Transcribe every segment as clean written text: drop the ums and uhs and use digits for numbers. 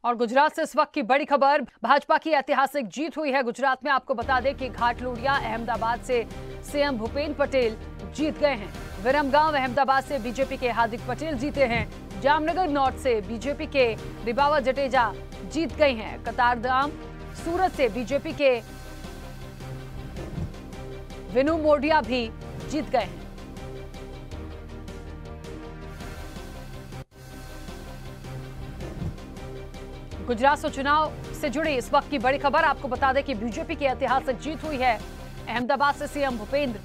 और गुजरात से इस वक्त की बड़ी खबर, भाजपा की ऐतिहासिक जीत हुई है गुजरात में। आपको बता दें कि घाटलूडिया अहमदाबाद से सीएम भूपेंद्र पटेल जीत गए हैं। विरमगांव अहमदाबाद से बीजेपी के हार्दिक पटेल जीते हैं। जामनगर नॉर्थ से बीजेपी के रिबावा जडेजा जीत गए हैं। कतारगाम सूरत से बीजेपी के विनू मोडिया भी जीत गए हैं। गुजरात से चुनाव से जुड़ी इस वक्त की बड़ी खबर, आपको बता दें कि बीजेपी की ऐतिहासिक जीत हुई है। अहमदाबाद से सीएम भूपेंद्र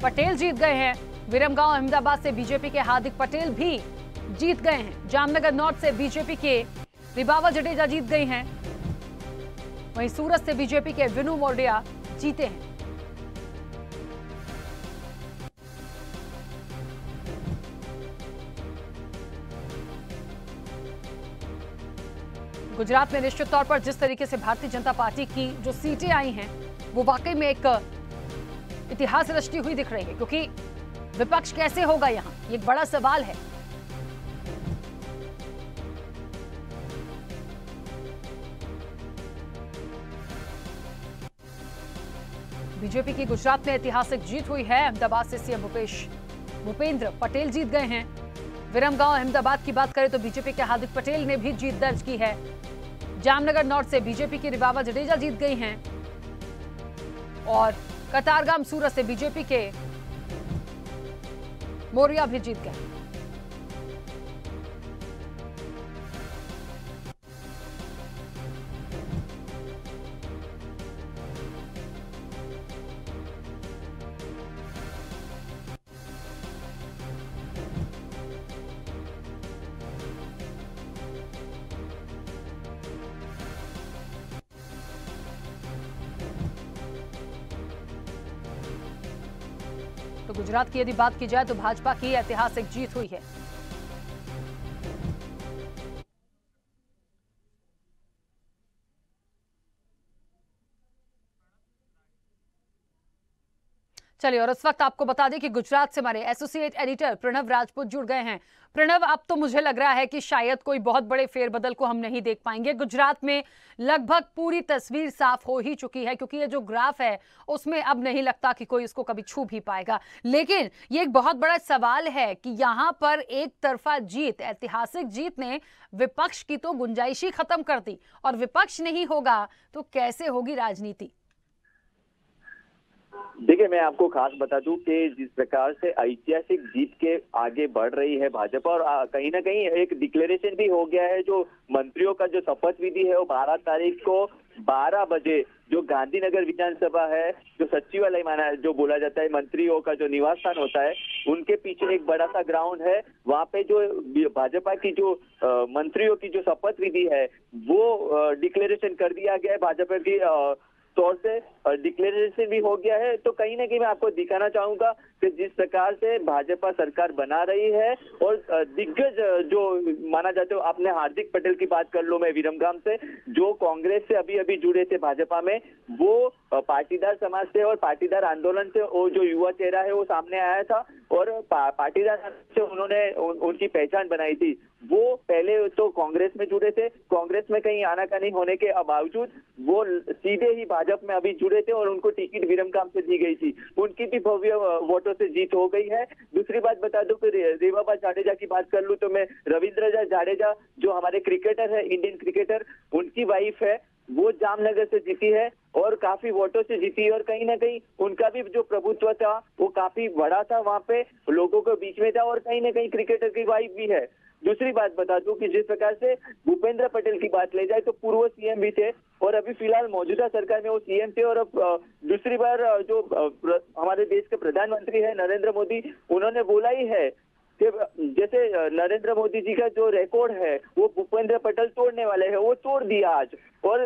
पटेल जीत गए हैं। विरमगांव अहमदाबाद से बीजेपी के हार्दिक पटेल भी जीत गए हैं। जामनगर नॉर्थ से बीजेपी के रिबावा जडेजा जीत गई हैं। वहीं सूरत से बीजेपी के विनू मोडिया जीते हैं। गुजरात में निश्चित तौर पर जिस तरीके से भारतीय जनता पार्टी की जो सीटें आई हैं वो वाकई में एक इतिहास रचती हुई दिख रही है, क्योंकि विपक्ष कैसे होगा यहां, ये एक बड़ा सवाल है। बीजेपी की गुजरात में ऐतिहासिक जीत हुई है। अहमदाबाद से सीएम भूपेंद्र पटेल जीत गए हैं। विरमगांव अहमदाबाद की बात करें तो बीजेपी के हार्दिक पटेल ने भी जीत दर्ज की है। जामनगर नॉर्थ से बीजेपी की रिबावा जडेजा जीत गई हैं और कतारगाम सूरत से बीजेपी के मोरिया भी जीत गए। तो गुजरात की यदि बात की जाए तो भाजपा की ऐतिहासिक जीत हुई है। चलिए, और इस वक्त आपको बता दें कि गुजरात से हमारे एसोसिएट एडिटर प्रणव राजपूत जुड़ गए हैं। प्रणव, अब तो मुझे लग रहा है कि शायद कोई बहुत बड़े फेरबदल को हम नहीं देख पाएंगे। गुजरात में लगभग पूरी तस्वीर साफ हो ही चुकी है, क्योंकि ये जो ग्राफ है उसमें अब नहीं लगता कि कोई इसको कभी छू भी पाएगा। लेकिन ये एक बहुत बड़ा सवाल है कि यहां पर एक तरफा जीत, ऐतिहासिक जीत ने विपक्ष की तो गुंजाइश ही खत्म कर दी, और विपक्ष नहीं होगा तो कैसे होगी राजनीति। देखिए, मैं आपको खास बता दूं कि जिस प्रकार से ऐतिहासिक जीत के आगे बढ़ रही है भाजपा, और कहीं ना कहीं एक डिक्लेरेशन भी हो गया है। जो मंत्रियों का जो शपथ विधि है वो 12 तारीख को 12 बजे जो गांधीनगर विधानसभा है, जो सचिवालय माना जो बोला जाता है, मंत्रियों का जो निवास स्थान होता है, उनके पीछे एक बड़ा सा ग्राउंड है। वहां पे जो भाजपा की जो मंत्रियों की जो शपथ विधि है वो डिक्लेरेशन कर दिया गया है। भाजपा की तौर से डिक्लेरेशन भी हो गया है। तो कहीं ना कहीं मैं आपको दिखाना चाहूंगा कि जिस प्रकार से भाजपा सरकार बना रही है, और दिग्गज जो माना जाते हो, आपने हार्दिक पटेल की बात कर लो, मैं विरमगाम से, जो कांग्रेस से अभी अभी जुड़े थे भाजपा में, वो पाटीदार समाज से और पाटीदार आंदोलन से वो जो युवा चेहरा है वो सामने आया था, और पाटीदार से उन्होंने उनकी पहचान बनाई थी। वो पहले तो कांग्रेस में जुड़े थे, कांग्रेस में कहीं आनाकानी होने के बावजूद वो सीधे ही भाजपा में अभी जुड़े थे, और उनको टिकट विरमगाम से दी गई थी। उनकी भी भव्य वोटों से जीत हो गई है। दूसरी बात बता दूं कि रिबाबा जाडेजा की बात कर लूं तो मैं रविंद्र जाडेजा जो हमारे क्रिकेटर है, इंडियन क्रिकेटर, उनकी वाइफ है, वो जामनगर से जीती है और काफी वोटों से जीती है। और कहीं ना कहीं उनका भी जो प्रभुत्व था वो काफी बड़ा था, वहां पे लोगों के बीच में था, और कहीं ना कहीं क्रिकेटर की वाइफ भी है। दूसरी बात बता दूं कि जिस प्रकार से भूपेंद्र पटेल की बात ले जाए तो पूर्व सीएम भी थे, और अभी फिलहाल मौजूदा सरकार में वो सीएम थे, और अब दूसरी बार जो हमारे देश के प्रधानमंत्री है नरेंद्र मोदी, उन्होंने बोला ही है कि जैसे नरेंद्र मोदी जी का जो रिकॉर्ड है वो भूपेंद्र पटेल तोड़ने वाले हैं, वो तोड़ दिया आज। और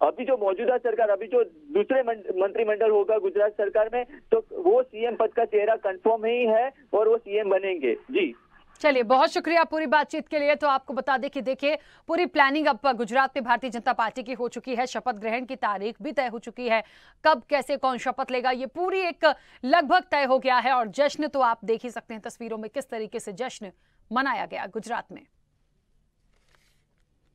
अभी जो मौजूदा सरकार, अभी जो दूसरे मंत्रिमंडल होगा गुजरात सरकार में, तो वो सीएम पद का चेहरा कंफर्म ही है और वो सीएम बनेंगे। जी चलिए, बहुत शुक्रिया पूरी बातचीत के लिए। तो आपको बता दें कि देखिए, पूरी प्लानिंग अब गुजरात में भारतीय जनता पार्टी की हो चुकी है। शपथ ग्रहण की तारीख भी तय हो चुकी है, कब कैसे कौन शपथ लेगा ये पूरी एक लगभग तय हो गया है। और जश्न तो आप देख ही सकते हैं तस्वीरों में किस तरीके से जश्न मनाया गया गुजरात में।